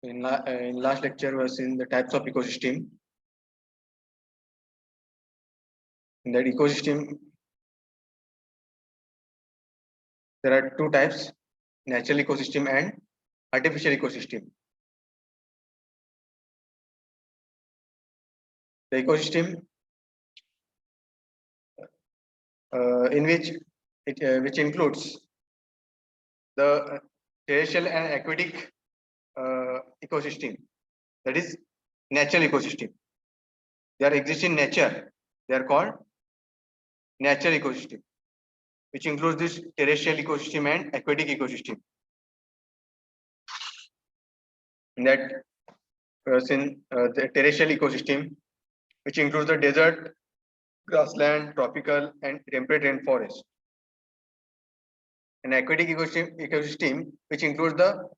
In last lecture was in the types of ecosystem. In that ecosystem, there are two types: natural ecosystem and artificial ecosystem. The ecosystem in which includes the terrestrial and aquatic ecosystem, that is natural ecosystem. They are exist in nature. They are called natural ecosystem, which includes this terrestrial ecosystem and aquatic ecosystem. In that, the terrestrial ecosystem, which includes the desert, grassland, tropical, and temperate rainforest. An aquatic ecosystem, which includes the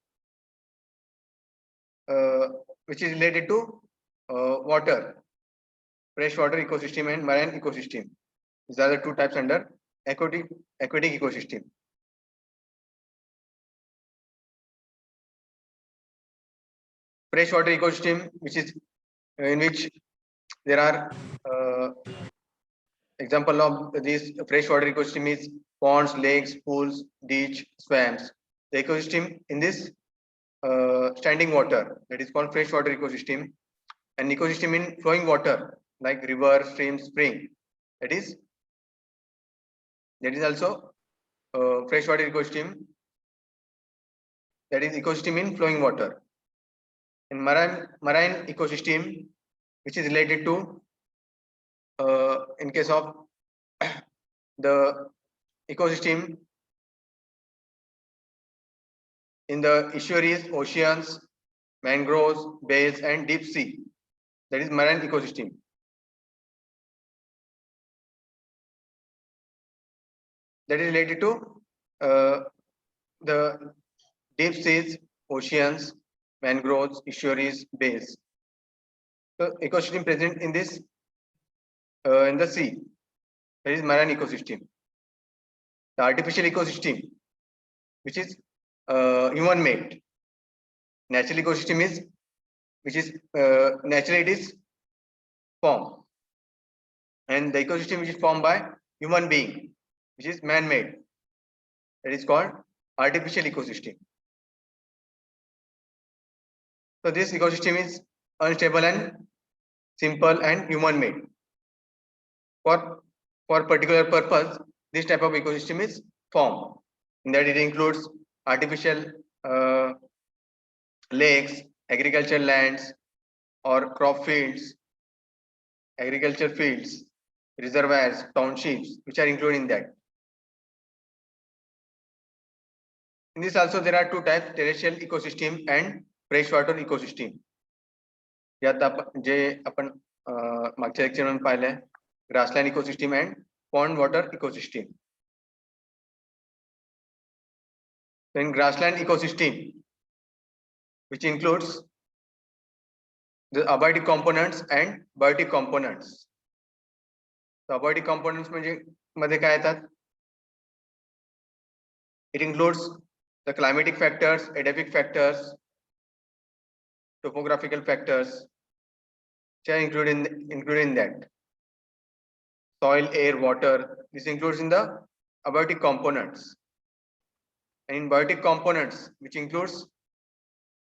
which is related to water, freshwater ecosystem and marine ecosystem. These are the two types under aquatic ecosystem. Freshwater ecosystem, which is in which there are example of this freshwater ecosystem is ponds, lakes, pools, ditch, swamps. The ecosystem in this standing water, that is called freshwater ecosystem. An ecosystem in flowing water like river, stream, spring, that is also freshwater ecosystem, that is ecosystem in flowing water. In marine ecosystem, which is related to in case of the ecosystem in the estuaries, oceans, mangroves, bays, and deep sea, that is marine ecosystem. That is related to the deep seas, oceans, mangroves, estuaries, bays. So ecosystem present in this in the sea, that is marine ecosystem. The artificial ecosystem, which is human made. Natural ecosystem is which is naturally it is formed, and the ecosystem which is formed by human being, which is man made, that is called artificial ecosystem. So this ecosystem is unstable and simple and human made. For particular purpose, this type of ecosystem is formed. In that it includes artificial lakes, agricultural lands or crop fields, agriculture fields, reservoirs, townships, which are included in that. In this also there are two types: terrestrial ecosystem and freshwater ecosystem. यात जे आपण मागच्या lecture मध्ये पाहिलंय, grassland ecosystem and pond water ecosystem. Then grassland ecosystem, which includes the abiotic components and biotic components. The abiotic components मध्ये काय येतात? It includes the climatic factors, edaphic factors, topographical factors, which are included in that. Soil, air, water, this includes in the abiotic components. And in biotic components, which includes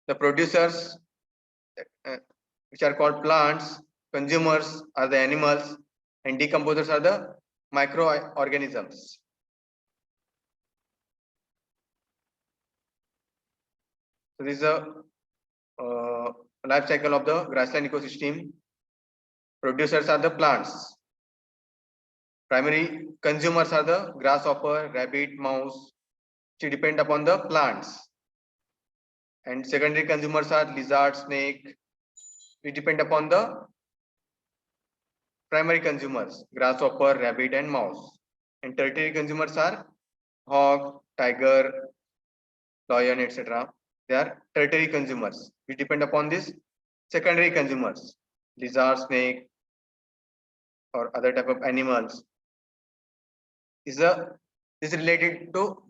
the producers, which are called plants, consumers are the animals, and decomposers are the microorganisms. So this is a life cycle of the grassland ecosystem. Producers are the plants. Primary consumers are the grasshopper, rabbit, mouse, which depend upon the plants. And secondary consumers are lizard, snake, which depend upon the primary consumers, grasshopper, rabbit, and mouse. And tertiary consumers are hog, tiger, lion, etc. They are tertiary consumers, which depend upon this secondary consumers, lizard, snake, or other type of animals. This is related to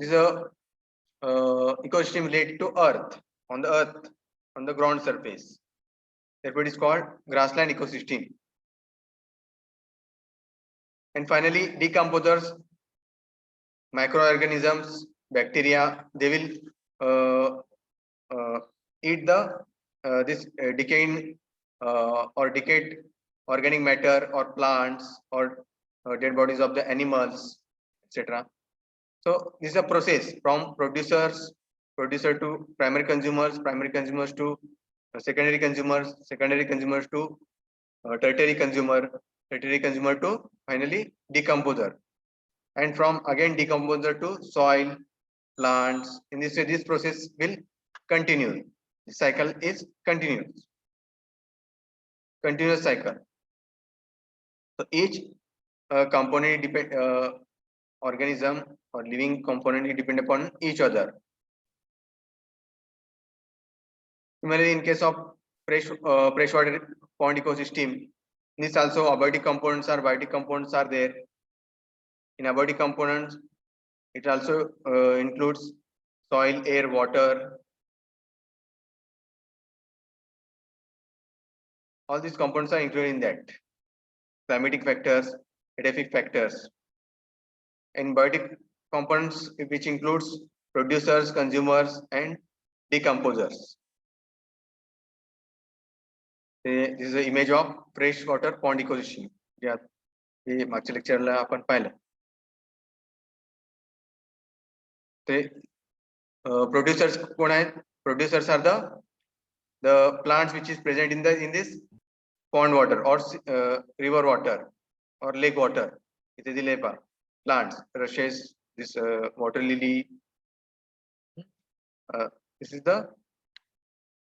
ecosystem related to Earth. On the Earth, on the ground surface. Therefore, it is called grassland ecosystem. And finally, decomposers, microorganisms, bacteria, they will eat the this decaying or decayed organic matter or plants or dead bodies of the animals, etc. So this is a process from producer to primary consumers to secondary consumers to tertiary consumer to finally decomposer, and from again decomposer to soil, plants. In this way, this process will continue. The cycle is continuous cycle. So each component depend organism or living component depend upon each other. Similarly, in case of freshwater pond ecosystem, this also abiotic components are there. In abiotic components, it also includes soil, air, water. All these components are included in that. Climatic factors, edaphic factors. And biotic components, which includes producers, consumers, and decomposers. This is an image of freshwater pond ecosystem. Yeah, हे मागच्या लेक्चरला आपण पाहिलं. ते producers कोण आहेत? Producers are the plants which is present in this pond water or river water or lake water. इथे दिले पहा plants, rushes, this water lily. This is the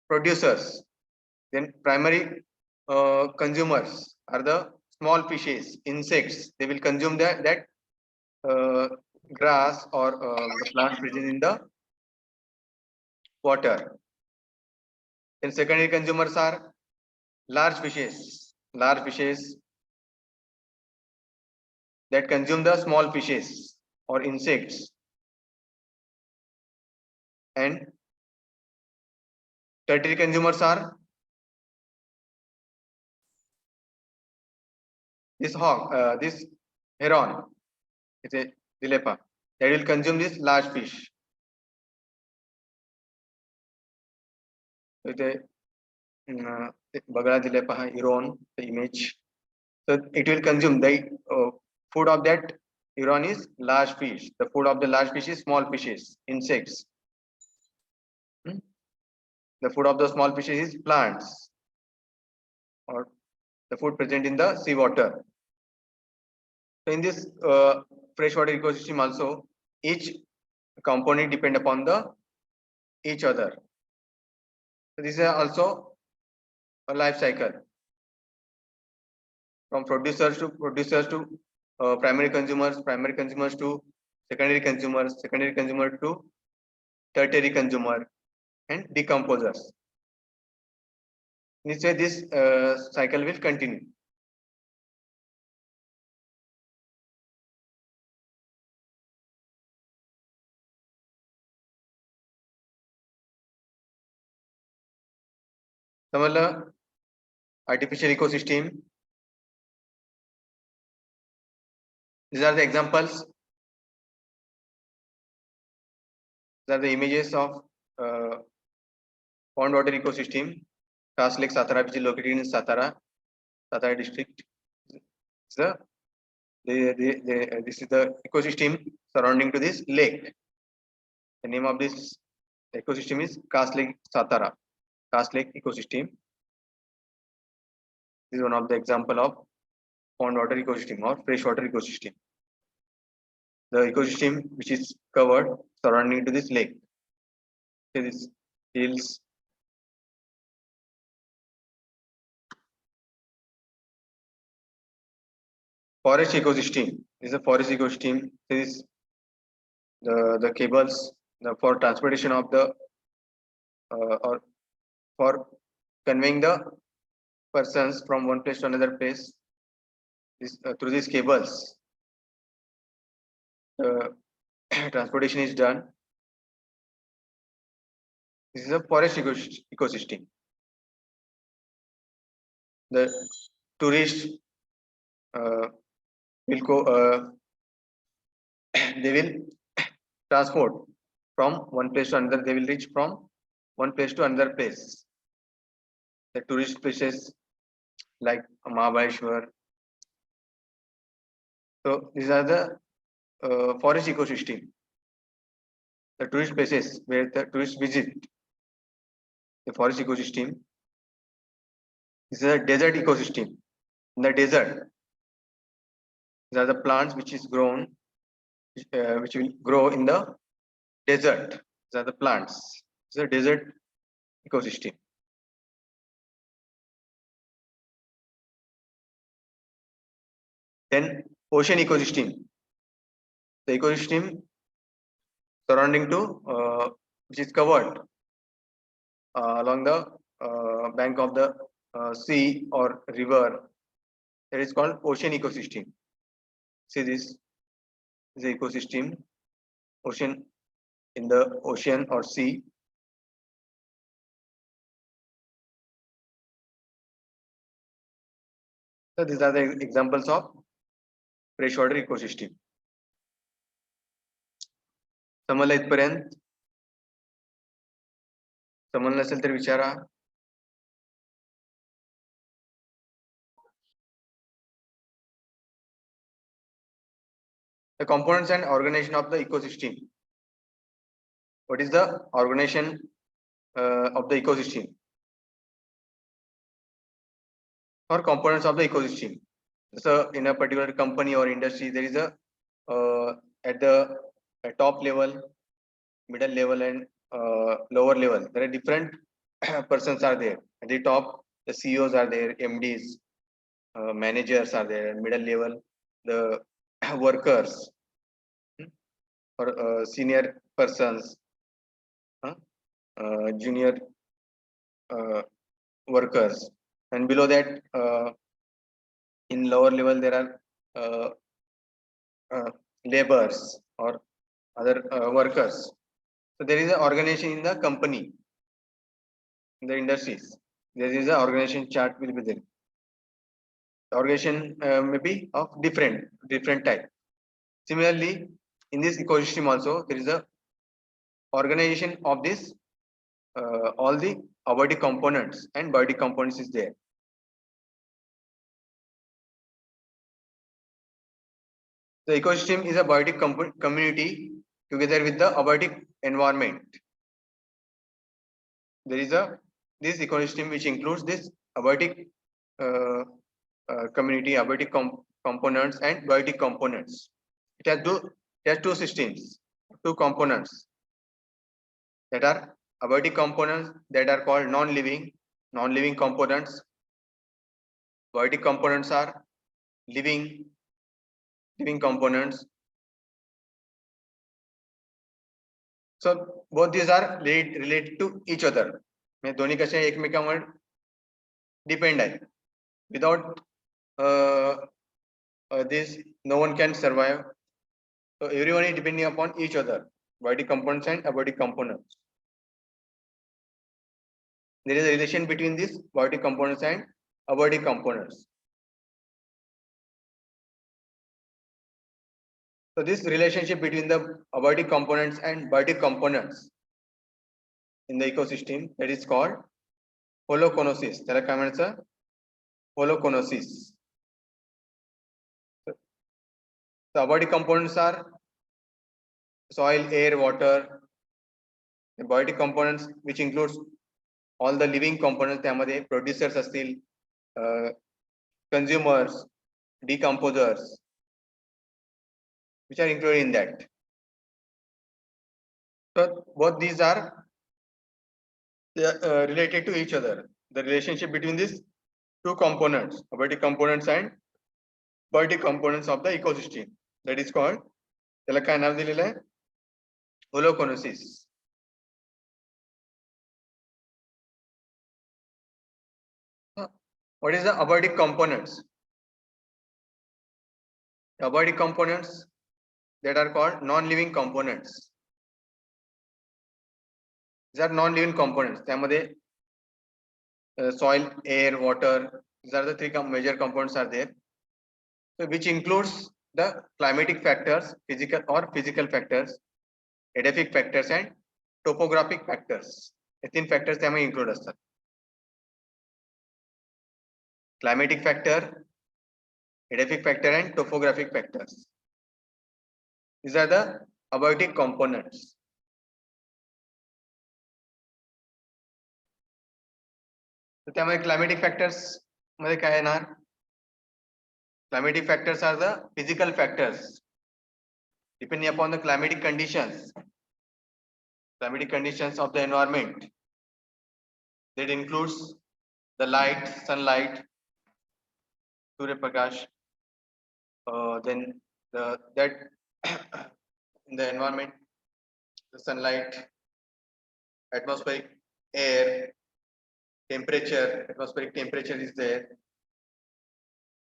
producers. Then primary consumers are the small fishes, insects. They will consume that grass or the plants present in the water. Then secondary consumers are large fishes that consume the small fishes or insects. And tertiary consumers are this hog, this heron, it's a dilepa, that will consume this large fish. The Bagala dilepa heron, the image. So it will consume the food of that heron is large fish. The food of the large fish is small fishes, insects. The food of the small fishes is plants or the food present in the seawater. So in this freshwater ecosystem also, each component depend upon each other. So this is also a life cycle from producers to primary consumers to secondary consumer to tertiary consumer and decomposers. This way, this cycle will continue. Similar artificial ecosystem. These are the examples. These are the images of pond water ecosystem. Cass Lake Satara, which is located in Satara district. So this is the ecosystem surrounding to this lake. The name of this ecosystem is Cass Lake Satara, Cass Lake ecosystem. This is one of the example of pond water ecosystem or freshwater ecosystem. The ecosystem which is covered surrounding to this lake. So this hills. Forest ecosystem. This is a forest ecosystem. This is the cables for transportation of the or for conveying the persons from one place to another place. This through these cables, transportation is done. This is a forest ecosystem. The tourists will go. They will transport from one place to another. They will reach from one place to another place. The tourist places like Mahabaleshwar. So these are the forest ecosystem. The tourist places where the tourists visit the forest ecosystem. This is a desert ecosystem. In the desert, these are the plants which is grown, which will grow in the desert. These are the plants. It's a desert ecosystem. Then ocean ecosystem. The ecosystem surrounding to which is covered along the bank of the sea or river. That is called ocean ecosystem. See this is the ecosystem. Ocean in the ocean or sea. So these are the examples of freshwater ecosystem. समजलं इथपर्यंत? समजलं नसेल तर विचारा. The components and organization of the ecosystem. What is the organization of the ecosystem or components of the ecosystem? So in a particular company or industry, there is a at the top level, middle level, and lower level. There are different persons are there. At the top, the CEOs are there, MDs, managers are there. Middle level, the workers or senior persons, junior workers, and below that, in lower level, there are laborers or other workers. So there is an organization in the company, in the industries. There is an organization chart will be there. The organization may be of different type. Similarly, in this ecosystem also there is a organization of this all the abiotic components and biotic components is there. The ecosystem is a biotic community together with the abiotic environment. There is this ecosystem which includes this abiotic community, abiotic components and biotic components. It has two systems, two components that are abiotic components that are called non-living components. Biotic components are living components. So both these are related to each other. म्हणजे दोन्ही कसे एकमेकांवर depend आहे. Without this, no one can survive. So everyone is depending upon each other. Biotic components and abiotic components. There is a relation between these biotic components and abiotic components. So this relationship between the abiotic components and biotic components in the ecosystem, that is called holoconosis. त्याला काय म्हणायचं? Holoconosis. The abiotic components are soil, air, water. The biotic components, which includes all the living components, त्यामध्ये producers असतील, consumers, decomposers, which are included in that. So both these are related to each other. The relationship between these two components, abiotic components and biotic components of the ecosystem, that is called, त्याला काय नाव दिलेलं आहे? Holoconosis. What is the abiotic components? The abiotic components that are called non-living components. These are non-living components. त्यामध्ये soil, air, water. These are the three major components are there. So which includes the climatic factors, physical factors, edaphic factors, and topographic factors. हे तीन factors त्यामध्ये include असतात. Climatic factor, edaphic factor, and topographic factors. These are the abiotic components. So त्यामध्ये climatic factors मध्ये काय येणार? Climatic factors are the physical factors depending upon the climatic conditions of the environment. That includes the light, sunlight, Surya Prakash, then that in the environment, the sunlight, atmospheric air, temperature, atmospheric temperature is there.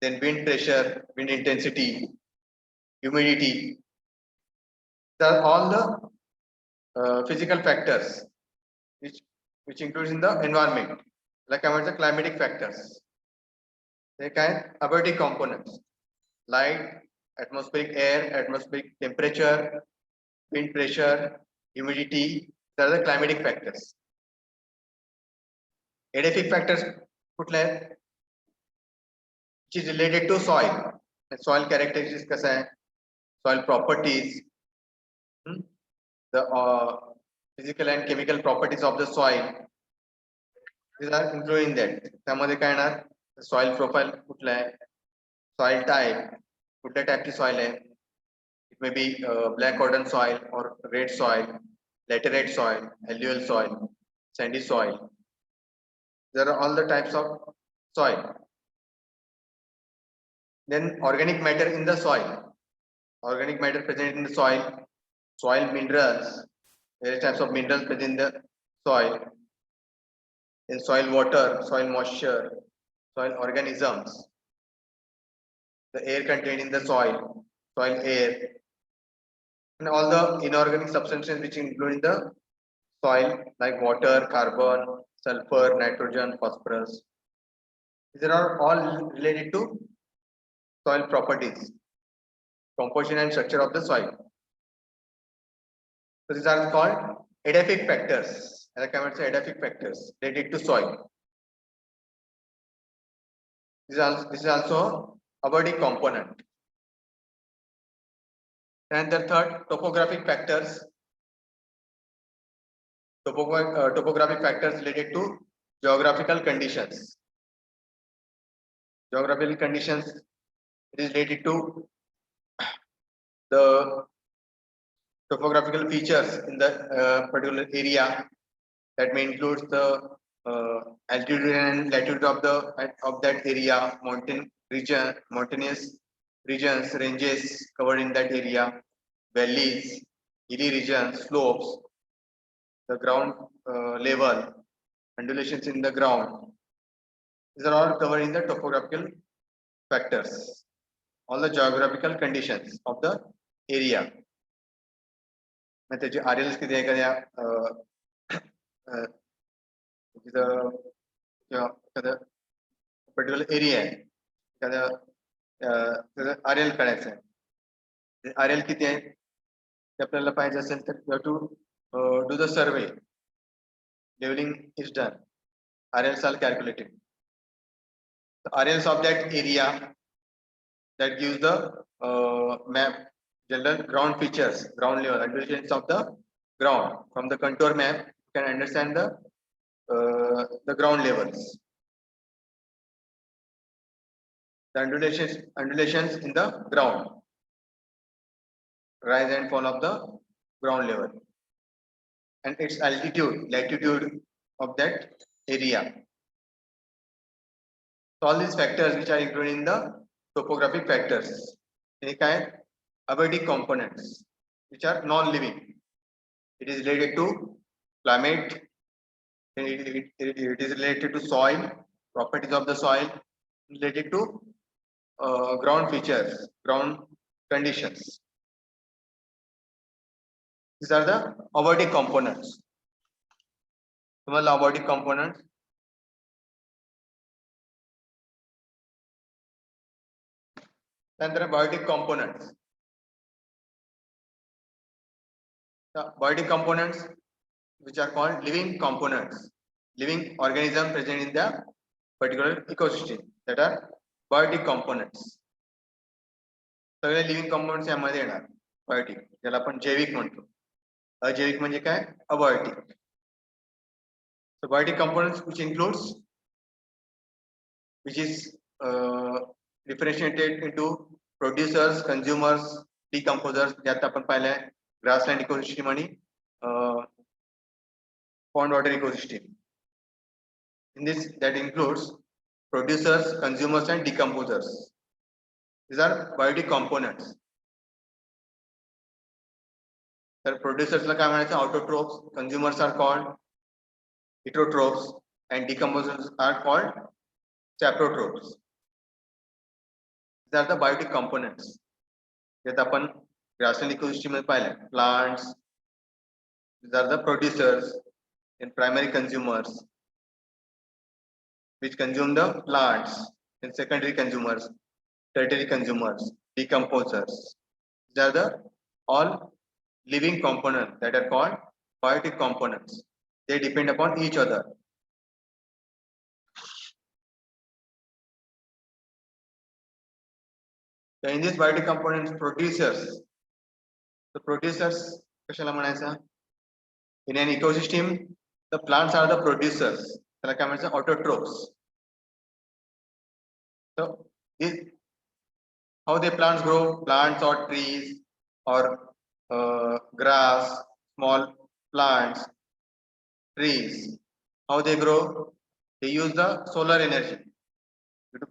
Then wind pressure, wind intensity, humidity. These are all the physical factors which includes in the environment. Like I mentioned, climatic factors. They can abiotic components: light, atmospheric air, atmospheric temperature, wind pressure, humidity. These are the climatic factors. Edaphic factors कुठले आहेत? Which is related to soil. Soil characteristics कसा आहे? Soil properties, the physical and chemical properties of the soil. These are including that. त्यामध्ये काय येणार? Soil profile कुठला आहे? Soil type, कुठल्या टाईपची soil आहे? It may be black cordon soil or red soil, laterite soil, alluvial soil, sandy soil. There are all the types of soil. Then organic matter in the soil. Organic matter present in the soil. Soil minerals. Various types of minerals present in the soil. In soil water, soil moisture, soil organisms. The air contained in the soil, soil air, and all the inorganic substances which include in the soil like water, carbon, sulfur, nitrogen, phosphorus. These are all related to soil properties, composition and structure of the soil. So these are called edaphic factors. Like I would say, edaphic factors related to soil. This is also a abiotic component. And the third, topographic factors. Topographic factors related to geographical conditions. Geographical conditions is related to the topographical features in the particular area. That may include the altitude and latitude of that area, mountainous regions, ranges covered in that area, valleys, hilly regions, slopes, the ground level, undulations in the ground. These are all covered in the topographical factors. All the geographical conditions of the area. मग त्याचे RLs किती आहे एखाद्या particular area आहे एखाद्या RL काढायचं आहे. RL किती आहे ते आपल्याला पाहिजे असेल तर you have to do the survey. Leveling is done. RLs are calculated. The RLs of that area that gives the map. General ground features, ground level, undulations of the ground. From the contour map, you can understand the ground levels. The undulations in the ground, rise and fall of the ground level, and its altitude, latitude of that area. So all these factors which are included in the topographic factors. Abiotic components which are non-living. It is related to climate, it is related to soil, properties of the soil, related to ground features, ground conditions. These are the abiotic components. समजला abiotic components. त्यानंतर biotic components. The biotic components which are called living components, living organism present in the particular ecosystem, that are biotic components. सगळे living compounds यामध्ये येणार biotic, ज्याला आपण जैविक म्हणतो. अजैविक म्हणजे काय? Abiotic. So biotic components which includes, which is differentiated into producers, consumers, decomposers. ज्यात आपण पाहिलंय ग्रासलँड इकोसिस्टम आणि pond water ecosystem. In this, that includes producers, consumers, and decomposers. These are biotic components. तर producers ला काय म्हणायचं? Autotrophs. Consumers are called heterotrophs, and decomposers are called saprotrophs. These are the biotic components. ज्यात आपण grassland ecosystem मध्ये पाहिलंय plants. These are the producers and primary consumers, which consume the plants, and secondary consumers, tertiary consumers, decomposers. These are the all living components that are called biotic components. They depend upon each other. So in these biotic components, producers. The producers, कशाला म्हणायचं? In an ecosystem, the plants are the producers. त्याला काय म्हणायचं? Autotrophs. So this, how the plants grow? Plants or trees or grass, small plants, trees. How they grow? They use the solar energy. Due to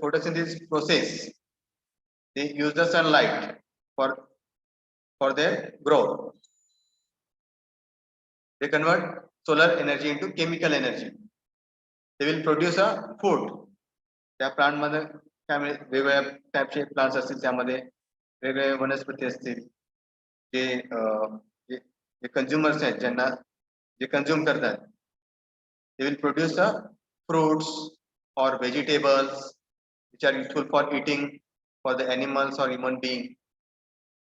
photosynthesis process, they use the sunlight for their growth. They convert solar energy into chemical energy. They will produce a food. त्या plant मध्ये काय म्हणजे वेगवेगळ्या टाइपचे plants असतील, त्यामध्ये वेगवेगळे वनस्पती असतील, जे कंझ्युमर्स आहेत, ज्यांना जे कंझ्युम करतात. They will produce the fruits or vegetables which are useful for eating for the animals or human being.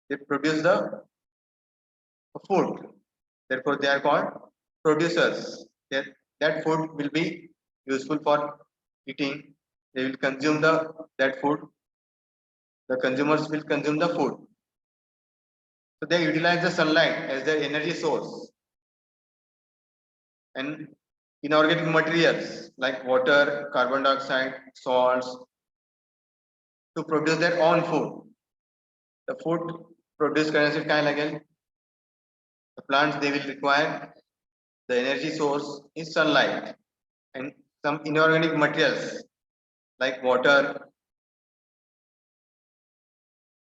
They produce the food. Therefore, they are called producers. That food will be useful for eating. They will consume that food. The consumers will consume the food. So they utilize the sunlight as their energy source. And inorganic materials like water, carbon dioxide, salts to produce their own food. The food produced करण्यासाठी काय लागेल? The plants, they will require the energy source is sunlight, and some inorganic materials like water,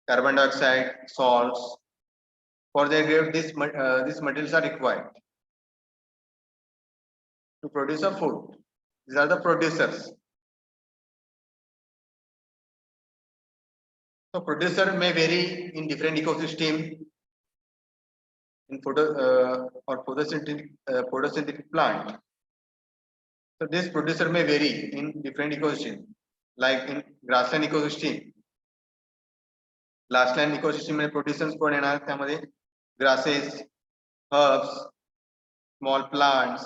carbon dioxide, salts. For their growth, these materials are required to produce a food. These are the producers. So producer may vary in different ecosystem. In photosynthetic plant. So this producer may vary in different ecosystem. Like in grassland ecosystem. Grassland ecosystem मध्ये producers कोण येणार? त्यामध्ये grasses, herbs, small plants.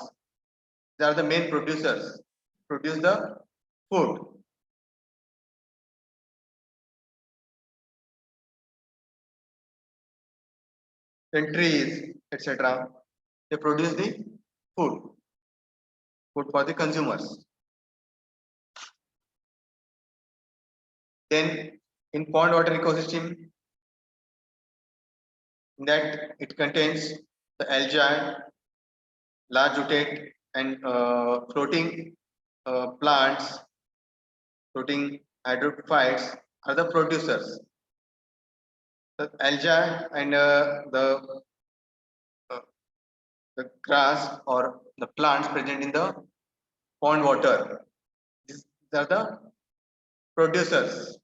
They are the main producers. Produce the food. Then trees, etc. They produce the food for the consumers. Then in pond water ecosystem, that it contains the algae, large rooted and floating plants, floating hydrophytes are the producers. The algae and the grass or the plants present in the pond water, these are the producers.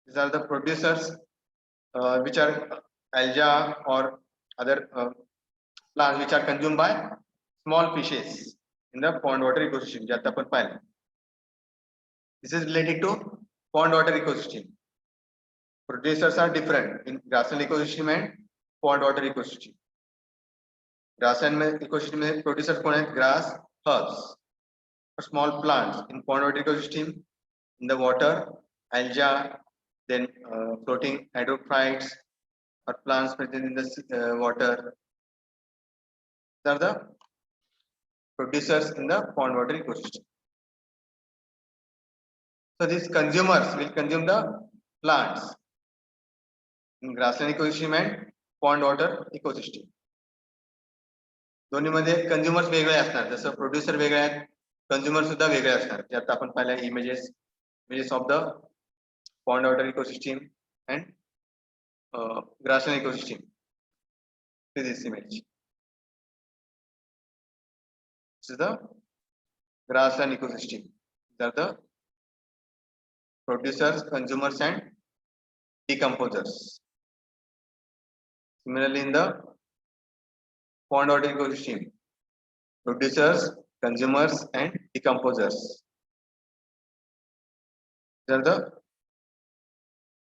These are the producers which are algae or other plants which are consumed by small fishes. in the pond water ecosystem. जे आता आपण पाहिलं. This is related to pond water ecosystem. Producers are different in grassland ecosystem and pond water ecosystem. Grassland ecosystem में producers कौन है? Grass, herbs, or small plants. In pond water ecosystem, in the water, algae, then floating hydrophytes or plants present in the water. These are the producers in the pond water ecosystem. So these consumers will consume the plants in grassland ecosystem and pond water ecosystem. दोन्ही मध्ये consumers वेगळे असणार, जसं producer वेगळे आहेत, consumer सुद्धा वेगळे असणार. जे आता आपण पाहिलं images of the pond water ecosystem and grassland ecosystem. This image. This is the grassland ecosystem. These are the producers, consumers, and decomposers. Similarly, in the pond water ecosystem, producers, consumers, and decomposers. These are the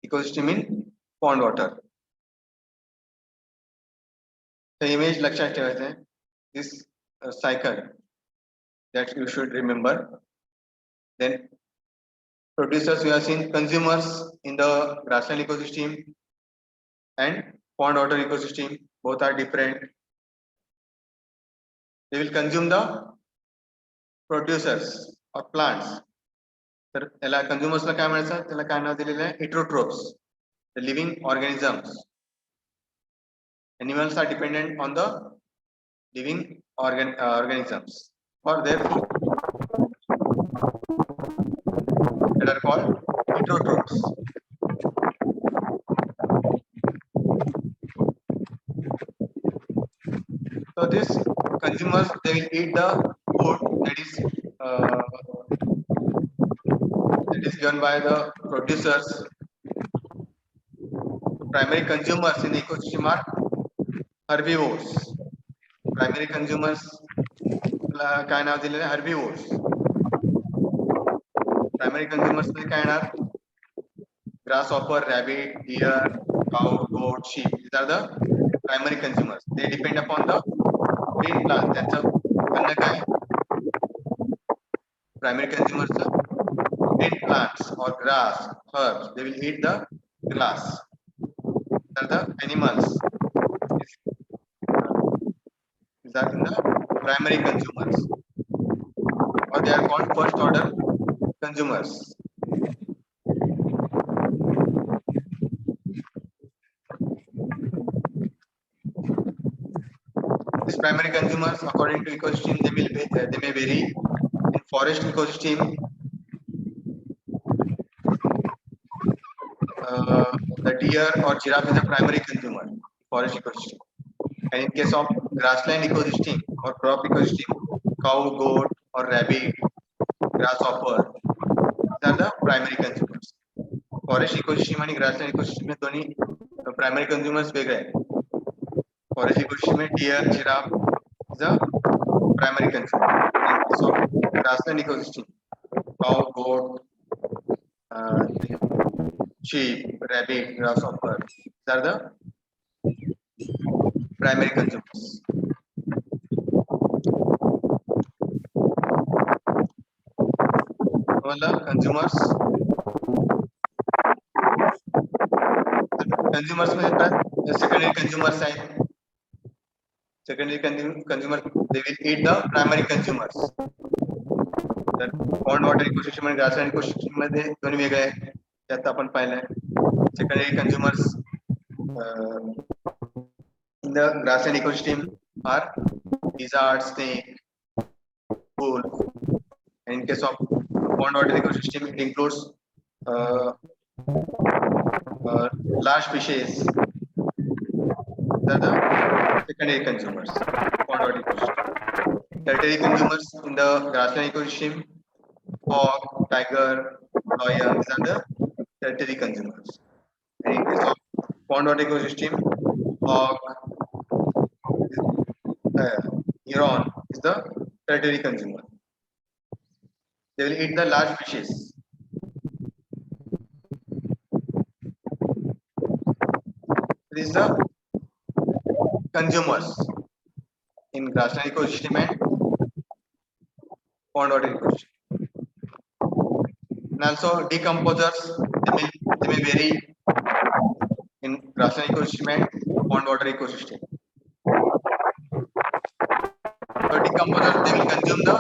ecosystem in pond water. The image लक्षात ठेवायचं आहे. This cycle that you should remember. Then producers we have seen, consumers in the grassland ecosystem and pond water ecosystem, both are different. They will consume the producers or plants. तर त्याला कंझ्युमर्सला काय म्हणायचं? त्याला काय नाव दिलेलं आहे? हेटेरोट्रोप्स, the living organisms. Animals are dependent on the living organisms for their food. That are called heterotrophs. So these consumers, they will eat the food that is given by the producers. Primary consumers in the ecosystem are herbivores. Primary consumers काय नाव दिलेलं आहे? Herbivores. Primary consumers मध्ये काय येणार? Grasshopper, rabbit, deer, cow, goat, sheep. These are the primary consumers. They depend upon the green plant. त्यांचं अन्न काय? Primary consumers green plants or grass, herbs. They will eat the grass. These are the animals. These are the primary consumers, or they are called first order consumers. These primary consumers, according to ecosystem, they may vary. In forest ecosystem, the deer or giraffe is a primary consumer. Forest ecosystem, and in case of grassland ecosystem or crop ecosystem, cow, goat, or rabbit, grasshopper, these are the primary consumers. Forest ecosystem and grassland ecosystem में दोनों primary consumers वेगळे हैं. Forest ecosystem में deer, giraffe is a primary consumer. In case of grassland ecosystem, cow, goat, sheep, rabbit, grasshopper, these are the primary consumers. Consumers में secondary consumers हैं. Secondary consumers, they will eat the primary consumers. तर pond water ecosystem आणि grassland ecosystem मध्ये दोन्ही वेगळे आहेत. त्यात आपण पाहिलंय. Secondary consumers in the grassland ecosystem are lizard, snake, wolf. And in case of pond water ecosystem, it includes large fishes. These are the secondary consumers. Pond water ecosystem. Tertiary consumers in the grassland ecosystem, hawk, tiger, lion. These are the tertiary consumers. And in case of pond water ecosystem, hawk, heron is the predatory consumer. They will eat the large fishes. These are the consumers in grassland ecosystem and pond water ecosystem. And also decomposers, they may vary in grassland ecosystem and pond water ecosystem. So decomposers, they will consume the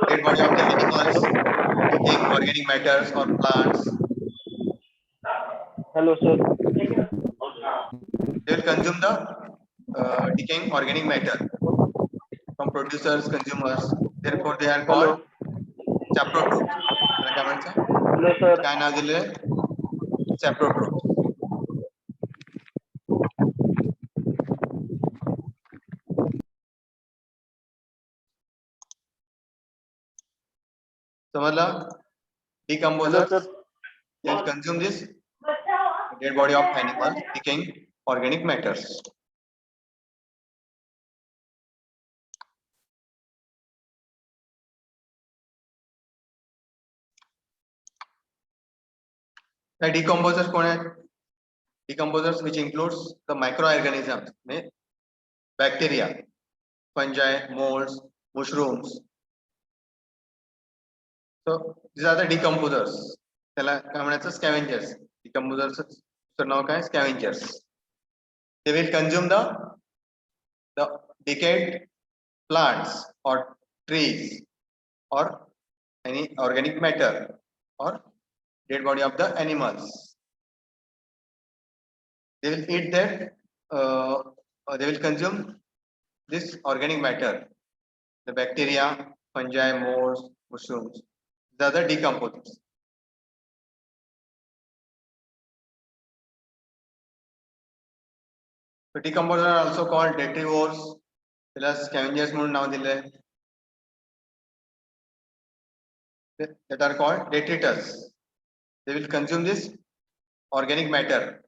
dead body of the animals, decaying organic matters or plants. Hello, sir. They will consume the decaying organic matter from producers, consumers. Therefore, they are called saprotrophs. काय म्हणायचं? Hello, sir. काय नाव दिले? Saprotrophs. समजलं? Decomposers, they will consume this dead body of animals, decaying organic matters. The decomposers कोण आहेत? Decomposers which includes the microorganisms, bacteria, fungi, molds, mushrooms. So these are the decomposers. त्याला काय म्हणायचं? Scavengers. Decomposers नाव काय? Scavengers. They will consume the decayed plants or trees or any organic matter or dead body of the animals. They will eat that. They will consume this organic matter, the bacteria, fungi, molds, mushrooms. These are the decomposers. So decomposers are also called detrivores. त्याला scavengers म्हणून नाव दिले. That are called detritus. They will consume this organic matter.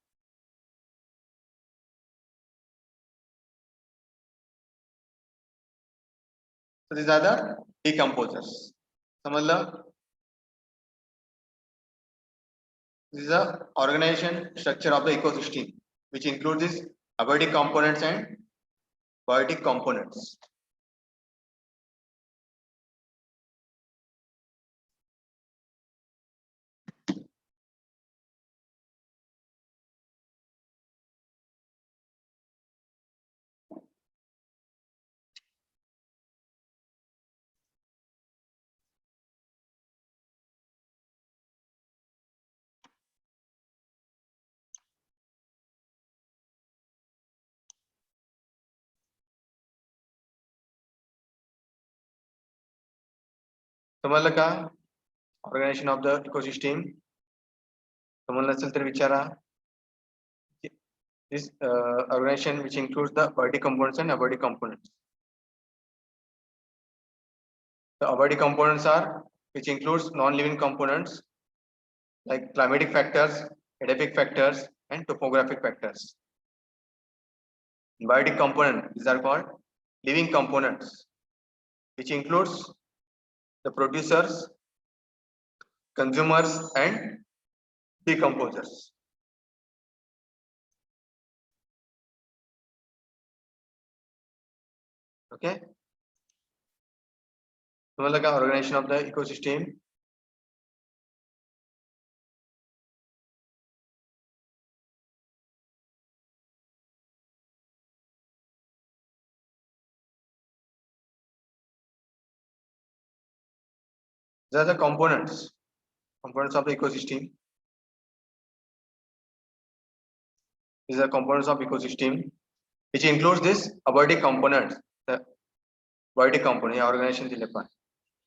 So these are the decomposers. समजलं? This is the organization structure of the ecosystem, which includes these abiotic components and biotic components. समजलं का? Organization of the ecosystem. समजलं असेल तर विचारा. This organization which includes the biotic components and abiotic components. The abiotic components are which includes non-living components like climatic factors, edaphic factors, and topographic factors. Biotic component, these are called living components, which includes the producers, consumers, and decomposers. Okay. समजलं का? Organization of the ecosystem. These are the components of the ecosystem. These are components of ecosystem, which includes this abiotic components. The biotic component, organization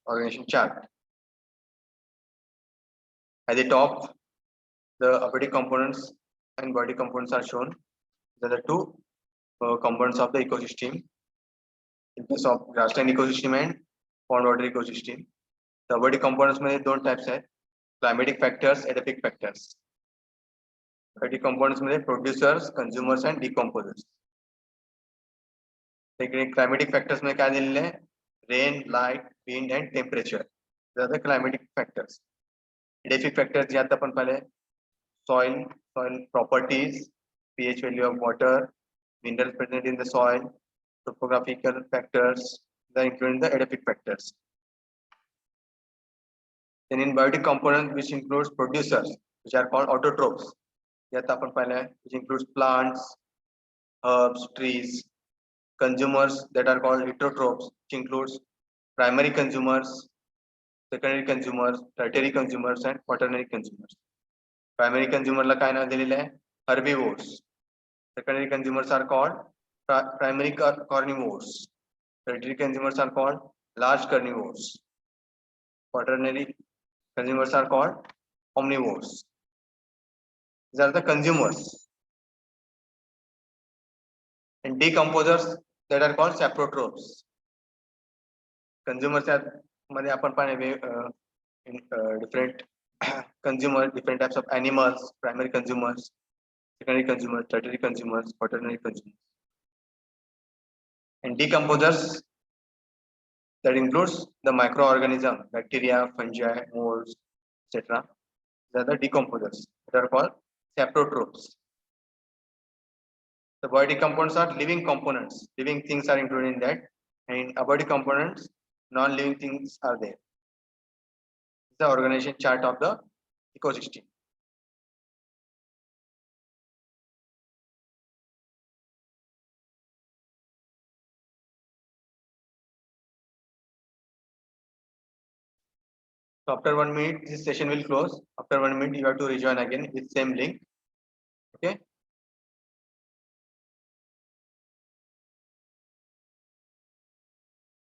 organization chart. At the top, the abiotic components and biotic components are shown. These are the two components of the ecosystem. In case of grassland ecosystem and pond water ecosystem, the abiotic components मध्ये दोन types आहेत. Climatic factors, edaphic factors. Abiotic components मध्ये producers, consumers, and decomposers. climatic factors मध्ये काय दिलेले आहे? rain, light, wind, and temperature. These are the climatic factors. Edaphic factors जे आता आपण पाहिले, soil properties, pH value of water, minerals present in the soil, topographical factors, they are including the edaphic factors. Then in biotic components, which includes producers, which are called autotrophs, which includes plants, herbs, trees. Consumers that are called heterotrophs, which includes primary consumers, secondary consumers, tertiary consumers, and quaternary consumers. Primary consumer ला काय नाव दिलेलं आहे? Herbivores. Secondary consumers are called primary carnivores. Tertiary consumers are called large carnivores. Quaternary consumers are called omnivores. These are the consumers. And decomposers that are called saprotrophs. Consumers मध्ये आपण पाहिले different consumers, different types of animals, primary consumers, secondary consumers, tertiary consumers, quaternary consumers. And decomposers, that includes the microorganism, bacteria, fungi, molds, etc. They are the decomposers. They are called saprotrophs. The body components are living components. Living things are included in that. And in abiotic components, non-living things are there. The organization chart of the ecosystem. So after 1 minute, this session will close. After 1 minute, you have to rejoin again with same link. Okay.